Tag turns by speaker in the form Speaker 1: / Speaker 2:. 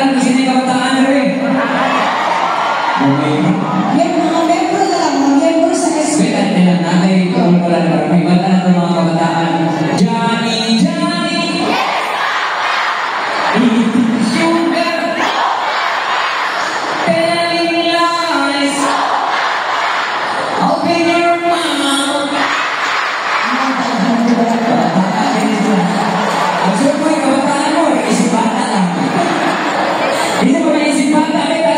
Speaker 1: kabataan, kasi na kabataan na rin. Okay.
Speaker 2: Yan, mga member lang, mga member sa SB.
Speaker 1: Wait, at nilang natin, kung wala na may bata na ito mga kabataan. Johnny! Johnny! Sugar! Telling lies! Open your mouth! Ang sure po yung kabataan mo, isip bata lang. Hindi mo may isip bata,